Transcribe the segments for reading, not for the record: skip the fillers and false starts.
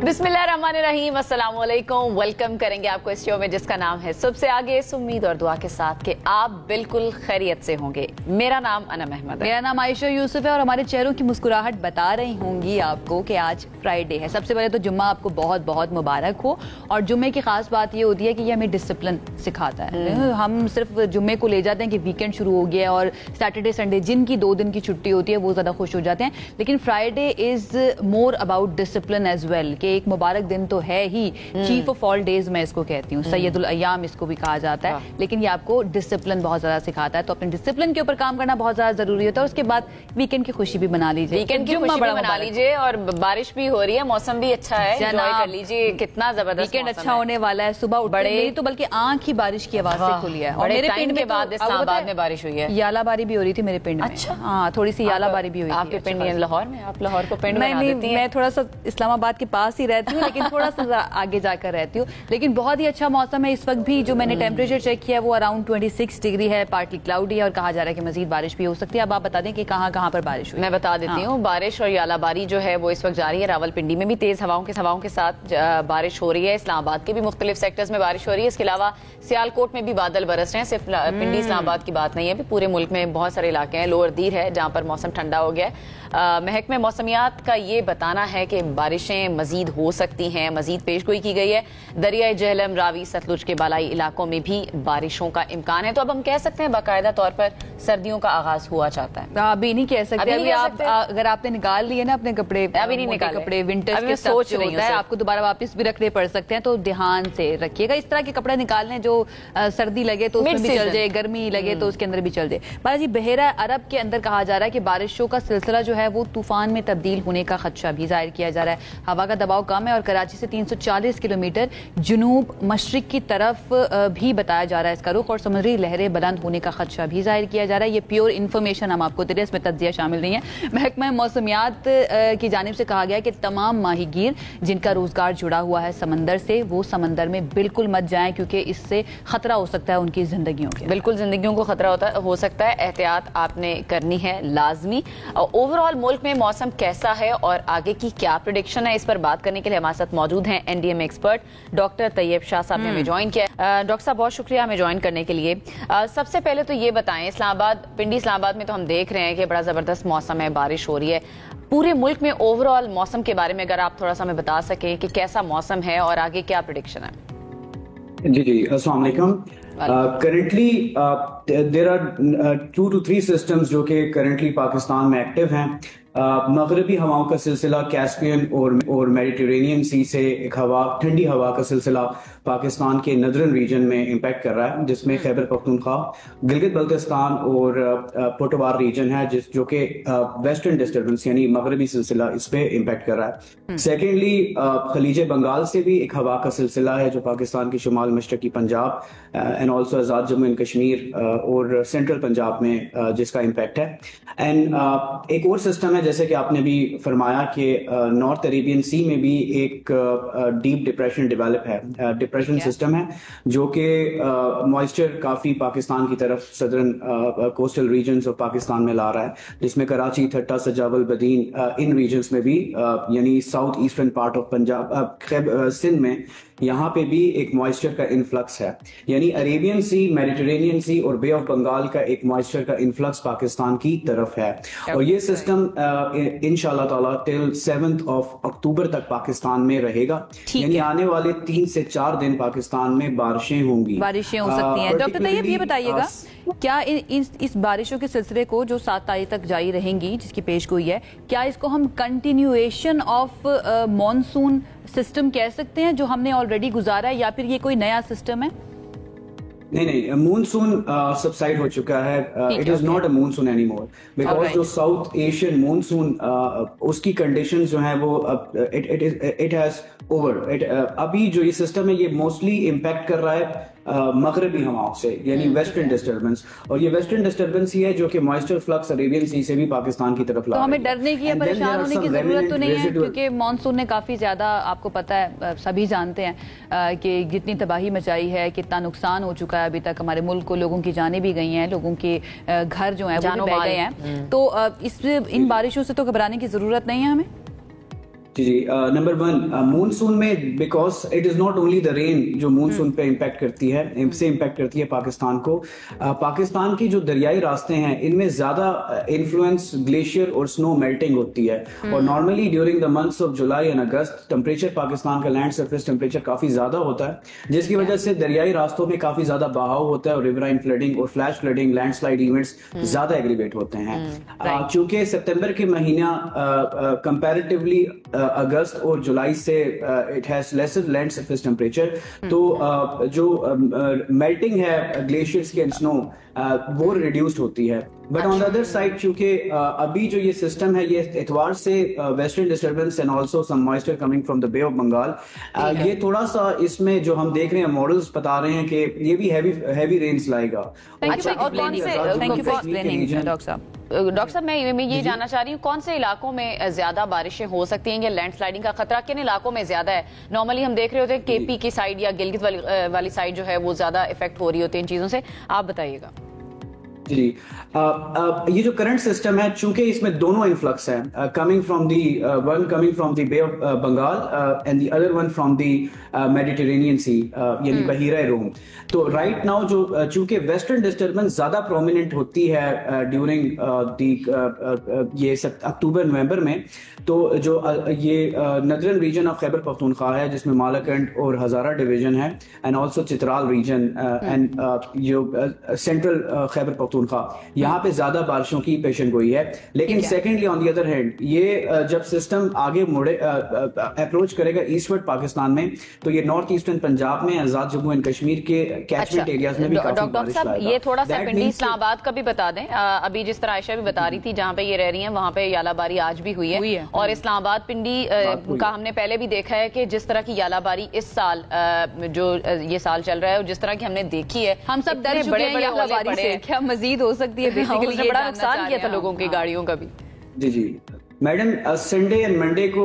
बिस्मिल्लाहिर्रहमानिर्रहीम, अस्सलाम वालेकुम। वेलकम करेंगे आपको इस शो में जिसका नाम है सबसे आगे, इस उम्मीद और दुआ के साथ कि आप बिल्कुल खैरियत से होंगे। मेरा नाम अनम अहमद है। मेरा नाम आयशा यूसुफ है और हमारे चेहरों की मुस्कुराहट बता रही होंगी आपको कि आज फ्राइडे है। सबसे पहले तो जुम्मा आपको बहुत बहुत मुबारक हो। और जुम्मे की खास बात ये होती है कि ये हमें डिसिप्लिन सिखाता है। हम सिर्फ जुम्मे को ले जाते हैं कि वीकेंड शुरू हो गया और सैटरडे संडे जिनकी 2 दिन की छुट्टी होती है वो ज़्यादा खुश हो जाते हैं, लेकिन Friday is more about discipline as well, कि एक मुबारक दिन तो है ही, चीफ ऑफ ऑल डेज मैं इसको कहती हूँ, सैयदुल अय्याम इसको भी कहा जाता है, लेकिन ये आपको डिसिप्लिन बहुत ज्यादा सिखाता है। तो अपने डिसिप्लिन के ऊपर काम करना बहुत ज्यादा जरूरी होता है। उसके बाद वीकेंड की खुशी भी मना लीजिए, वीकेंड की खुशी भी मना लीजिए। और बारिश भी हो रही है, मौसम भी अच्छा है, एंजॉय कर लीजिए। कितना जबरदस्त वीकेंड अच्छा होने वाला है। सुबह बड़े तो बल्कि आँख ही बारिश की आवाज से खुली है। और मेरे पिंड के बाद इस्लामाबाद में बारिश हुई है, यालाबारी भी हो रही थी मेरे पिंड में। अच्छा, हाँ, थोड़ी सी यालाबारी भी हुई थी। आपके पिंड लाहौर में, आप लाहौर को पिंड बना देती हैं। मैं थोड़ा सा इस्लामाबाद के पास ही रहती हूँ, लेकिन थोड़ा सा आगे जाकर रहती हूँ। लेकिन बहुत ही अच्छा मौसम है इस वक्त भी। जो मैंने टेम्परेचर चेक किया वो अराउंड 26 डिग्री है, पार्टली क्लाउडी है और कहा जा रहा है कि मजीद बारिश भी हो सकती है। अब आप बता दें कि कहाँ कहाँ पर बारिश हुई। मैं बता देती हूँ, बारिश और यालाबारी जो है वो इस वक्त जारी है। रावलपिंडी में भी तेज हवाओं के साथ बारिश हो रही है। इस्लामाबाद के भी मुख्तलिफ सेक्टर्स में बारिश हो रही है। इसके अलावा सियालकोट में भी बादल बरस रहे हैं। सिर्फ पिंडी इस्लामाबाद की बात नहीं है, पूरे मुल्क में बहुत सारे इलाके हैं। लोअर दीर है जहाँ पर मौसम ठंडा हो गया है। महकमे मौसमियात का ये बताना है कि बारिशें मजीद हो सकती हैं, मजीद पेशगोई की गई है। दरियाए जेहलम, रावी, सतलुज के बालाई इलाकों में भी बारिशों का इम्कान है। तो अब हम कह सकते हैं बाकायदा तौर पर सर्दियों का आगाज हुआ चाहता है। अभी नहीं कह सकते। अभी आप अगर आपने निकाल लिए ना अपने कपड़े, अभी नहीं निकाले कपड़े, विंटर्स के सोच रही होता है आपको दोबारा वापस भी रखने पड़ सकते हैं, तो ध्यान से रखिएगा। इस तरह के कपड़े निकाल लें जो सर्दी लगे तो उसमें भी चल जाए, गर्मी लगे तो उसके अंदर भी चल जाए। बालाजी, बहेरा अरब के अंदर कहा जा रहा है कि बारिशों का सिलसिला जो है वो तूफान में तब्दील होने का खदशा भी जाहिर किया जा रहा है। हवा का दबाव कम है और कराची से 340 किलोमीटर जुनूब मशरिक की तरफ भी बताया जा रहा है इसका रुख, और समुद्री लहरें बुलंद होने का खदशा भी जाहिर किया जा रहा है। ये प्योर इन्फॉर्मेशन हम आपको दे रहे हैं, इसमें तज्जिया शामिल नहीं है। महकमा मौसमियात की जानिब से कहा गया है कि तमाम माहीगीर जिनका रोजगार जुड़ा हुआ है समंदर से, वो समंदर में बिल्कुल मत जाएं, क्योंकि इससे खतरा हो सकता है उनकी जिंदगियों के। बिल्कुल, जिंदगियों को खतरा हो सकता है। एहतियात आपने करनी है लाजमी। ओवरऑल मुल्क में मौसम कैसा है और आगे की क्या प्रेडिक्शन है, इस पर बात करने के लिए हमारे साथ मौजूद हैं NDM expert doctor Tayyab Shah साहब ने हमें ज्वाइन किया। डॉक्टर साहब, बहुत शुक्रिया हमें ज्वाइन करने के लिए। सबसे पहले तो ये बताएं, इस्लामाबाद, पिंडी इस्लामाबाद में तो हम देख रहे हैं कि बड़ा जबरदस्त मौसम है, बारिश हो रही है। पूरे मुल्क में ओवरऑल मौसम के बारे में अगर आप थोड़ा सा हमें बता सकें कि कैसा मौसम है और आगे क्या प्रेडिक्शन है। जी, अस्सलाम वालेकुम। Currently there are 2 to 3 systems जो कि करंटली पाकिस्तान में एक्टिव हैं। मगरबी हवाओं का सिलसिला कैस्पियन और मेडिटेरेनियन सी से एक ठंडी हवा का सिलसिला पाकिस्तान के नदरन रीजन में इम्पैक्ट कर रहा है, जिसमें खैबर पख्तूनख्वा, गिलगित बल्तिस्तान और पोटवार रीजन है, जो कि वेस्टर्न डिस्टर्बेंस यानी मगरबी सिलसिला इस पे इम्पैक्ट कर रहा है। सेकेंडली, खलीज बंगाल से भी एक हवा का सिलसिला है जो पाकिस्तान के शुमाल मशरकी Punjab and also Azad Jammu and Kashmir और सेंट्रल पंजाब में जिसका इम्पैक्ट है। एंड एक और सिस्टम है, जैसे कि आपने भी फरमाया कि नॉर्थ अरेबियन सी में भी एक डीप डिप्रेशन डेवलप है, डिप्रेशन सिस्टम है, जो कि मॉइस्चर काफी पाकिस्तान की तरफ southern coastal regions of Pakistan में ला रहा है, जिसमें कराची, ठट्टा, सजावल, बदीन इन रीजन्स में भी यानी south eastern part of Punjab, Sindh में यहाँ पे भी एक मॉइस्चर का इन्फ्लक्स है। यानी अरेबियन सी, मेडिटेरेनियन सी और बे ऑफ बंगाल का एक मॉइस्चर का इन्फ्लक्स पाकिस्तान की तरफ है। और ये सिस्टम इंशाल्लाह ताला टिल 7 अक्टूबर तक पाकिस्तान में रहेगा। यानी आने वाले 3 से 4 दिन पाकिस्तान में बारिशें होंगी, बारिशें हो सकती हैं। डॉक्टर तैयब, ये बताइएगा क्या इस बारिशों के सिलसिले को जो 7 तारीख तक जारी रहेंगी, जिसकी पेशगोई है, क्या इसको हम कंटिन्यूएशन ऑफ मॉनसून सिस्टम कह सकते हैं जो हमने ऑलरेडी गुजारा है, या फिर ये कोई नया सिस्टम है? नहीं, मानसून सबसाइड हो चुका है। It is not a monsoon any more, because जो साउथ एशियन मानसून उसकी कंडीशंस जो है वो इट हैज ओवर। अभी जो ये सिस्टम है ये मोस्टली इम्पैक्ट कर रहा है मगरबी हवाओं से, यानी वेस्टर्न डिस्टर्बेंस, और ये वेस्टर्न डिस्टर्बेंस ही है जो कि मॉइस्चर फ्लक्स अरेबियन सी से भी पाकिस्तान की तरफ ला रही है। तो हमें डरने की या परेशान होने की जरूरत तो नहीं है, क्योंकि मानसून ने काफी ज्यादा, आपको पता है, सभी जानते हैं कि जितनी तबाही मचाई है, कितना नुकसान हो चुका है अभी तक हमारे मुल्क को, लोगों की जानें भी गई हैं, लोगों के घर जो है वो भी बह गए हैं। तो इन बारिशों से तो घबराने की जरूरत नहीं है हमें। जी जी, नंबर वन, मूनसून में because it is not only the rain जो मूनसून पे इम्पैक्ट करती है, इससे इम्पैक्ट करती है पाकिस्तान को। पाकिस्तान की जो दरियाई रास्ते हैं इनमें ज्यादा इन्फ्लुएंस ग्लेशियर और स्नो मेल्टिंग होती है, और normally during the months of July and August temperature Pakistan का लैंड सरफेस टेम्परेचर काफी ज्यादा होता है, जिसकी वजह से दरियाई रास्तों में काफी ज्यादा बहाव होता है और रिवराइन फ्लडिंग और फ्लैश फ्लडिंग, लैंडस्लाइड इवेंट्स ज्यादा एग्रीवेट होते हैं। चूंकि सितंबर के महीना कंपैरेटिवली अगस्त और जुलाई से it has lesser land surface temperature, तो जो मेल्टिंग है ग्लेशियर्स के एंड स्नो वो रिड्यूस्ड होती है। But on the other side चूंकि अभी जो ये सिस्टम है ये इतवार से western disturbance and also some moisture coming from the bay of Bengal, ये थोड़ा सा इसमें जो हम देख रहे हैं मॉडल्स बता रहे हैं कि ये भी हैवी रेन्स लाएगा। डॉक्टर साहब मैं ये जानना चाह रही हूँ कौन से इलाकों में ज्यादा बारिशें हो सकती हैं या लैंडस्लाइडिंग का खतरा किन इलाकों में ज्यादा है? नॉर्मली हम देख रहे होते हैं केपी की साइड या गिलगित वाली साइड जो है वो ज्यादा इफेक्ट हो रही होती है इन चीजों से, आप बताइएगा। जी, ये जो करंट सिस्टम है चूंकि इसमें दोनों इन्फ्लक्स है, coming from the bay of Bengal and the other one from the Mediterranean sea, यानी बहीरा रोम। तो राइट नाउ जो चूंकि वेस्टर्न डिस्टर्बेंस ज्यादा प्रोमिनेंट होती है ड्यूरिंग ये अक्टूबर नवंबर में, तो जो ये northern region of Khyber Pakhtunkhwa है जिसमें मालाकंड और हजारा डिवीजन है and also Chitral region and जो सेंट्रल खैबर पख्तूनख्वा, यहाँ पे ज्यादा बारिशों की पेशन गोई है। लेकिन secondly on the other hand ये जब सिस्टम आगे मुड़े अप्रोच करेगा ईस्टवर्ड पाकिस्तान में, तो ये नॉर्थ ईस्टर्न पंजाब में, आजाद जम्मू एंड कश्मीर के कैचमेंट एरियाज में भी काफी बारिश लाएगा। ये थोड़ा सा पिंडी इस्लामाबाद का भी बता दें, अभी जिस तरह आयशा भी बता रही थी जहाँ पे ये रह रही हैं वहाँ पे यालाबारी आज भी हुई है, और इस्लामाबाद पिंडी का हमने पहले भी देखा है कि जिस तरह की यालाबारी इस साल जो ये साल चल रहा है और जिस तरह की हमने देखी है, हम सब डर चुके हैं यालाबारी से, क्या मजीद हो सकती है? बेसिकली ये बड़ा नुकसान किया था लोगों की गाड़ियों का भी। जी जी मैडम, संडे एंड मंडे को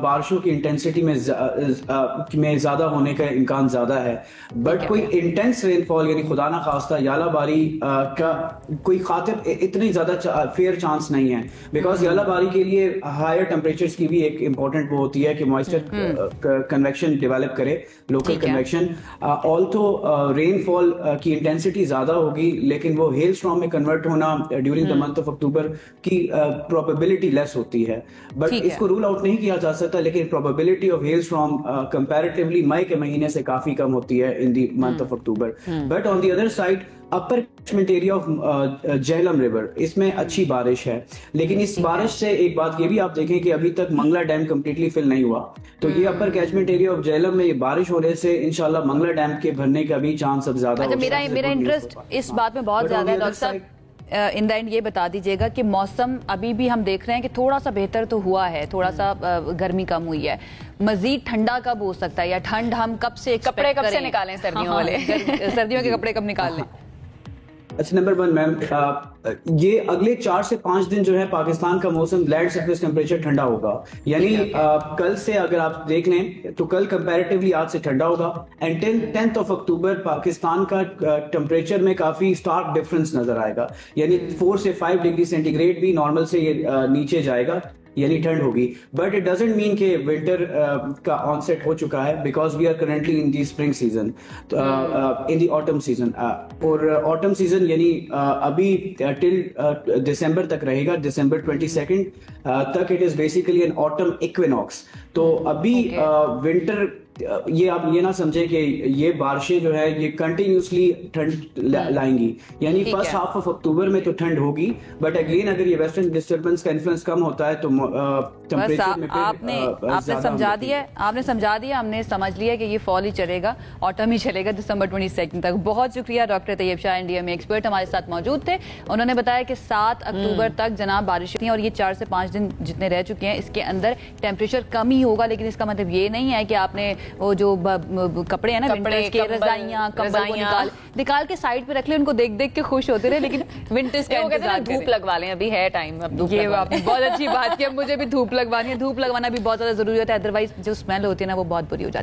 बारिशों की इंटेंसिटी में ज्यादा होने का इम्कान ज्यादा है, बट कोई इंटेंस रेनफॉल यानी खुदा ना खास्ता यालाबारी का कोई खातिर इतनी ज्यादा फेयर चांस नहीं है, बिकॉज यालाबारी के लिए हायर टेम्परेचर्स की भी एक इम्पोर्टेंट वो होती है कि मॉइस्चर कन्वेक्शन डेवलप करे, लोकल कन्वेक्शन। ऑल्सो रेनफॉल की इंटेंसिटी ज्यादा होगी, लेकिन वो हेल स्टॉर्म में कन्वर्ट होना ड्यूरिंग द मंथ ऑफ अक्टूबर की प्रोबेबिलिटी लेस होती है, बट इसको रूल आउट नहीं किया जा सकता। लेकिन probability of hail storm comparatively मई के महीने से काफी कम होती है in the month of October. But on the other side upper catchment area of Jhelum river, इसमें अच्छी बारिश है, लेकिन इस बारिश से एक बात ये भी आप देखें कि अभी तक मंगला डैम कंप्लीटली फिल नहीं हुआ, तो ये अपर कैचमेंट एरिया ऑफ झेलम में ये बारिश होने से इंशाल्लाह मंगला डैम के भरने का भी चांस अब ज्यादा हो। मेरा इंटरेस्ट इस बात में बहुत ज्यादा है डॉक्टर साहब, इन द एंड ये बता दीजिएगा कि मौसम अभी भी हम देख रहे हैं कि थोड़ा सा बेहतर तो हुआ है, थोड़ा सा गर्मी कम हुई है, मजीद ठंडा कब हो सकता है या ठंड हम कब से कपड़े कब से निकालें सर्दियों वाले? सर्दियों के कपड़े कब निकाल लें? अच्छा, नंबर वन मैम, ये अगले 4 से 5 दिन जो है पाकिस्तान का मौसम लैंड सरफेस टेम्परेचर ठंडा होगा, यानी कल से अगर आप देख लें तो कल कंपैरेटिवली आज से ठंडा होगा, and 10th of October Pakistan का टेम्परेचर में काफी स्टार्क डिफरेंस नजर आएगा, यानी 4 से 5 डिग्री सेंटीग्रेड भी नॉर्मल से ये नीचे जाएगा, यानी ठंड होगी। बट इट डजंट मीन कि विंटर का ऑनसेट हो चुका है, because we are currently in the spring season, in the autumn season, और ऑटम सीजन यानी अभी टिल दिसंबर तक रहेगा, दिसंबर 22 तक it is basically an autumn equinox. तो अभी विंटर ये आप ये ना समझे कि ये बारिशें जो है ये कंटिन्यूसली ठंड लाएंगी, यानी फर्स्ट हाफ ऑफ अक्टूबर में तो ठंड होगी, बट अगेन अगर ये वेस्टर्न डिस्टर्बेंस का इन्फ्लुएंस कम होता है तो टेम्परेचर में आपने समझा दिया, हमने समझ लिया कि ये फॉल ही चलेगा, ऑटम ही चलेगा दिसंबर 22 तक। बहुत शुक्रिया डॉक्टर तैयब शाह, इंडिया में एक्सपर्ट हमारे साथ मौजूद थे। उन्होंने बताया कि 7 अक्टूबर तक जनाब बारिश थी और ये 4 से 5 दिन जितने रह चुके हैं इसके अंदर टेम्परेचर कम ही होगा, लेकिन इसका मतलब ये नहीं है कि आपने वो जो कपड़े हैं ना विंटर्स के, रजाइयां कंबल को निकाल के साइड पे रख ले, उनको देख देख के खुश होते रहे, लेकिन विंटर्स का इंतजार धूप लगवा लें, अभी है टाइम, अब धूप। ये आपने बहुत अच्छी बात की, अब मुझे भी धूप लगवानी है, धूप लगवाना भी बहुत ज्यादा जरूरी होता है, अदरवाइज जो स्मेल होती है ना वो बहुत बुरी हो जाती है।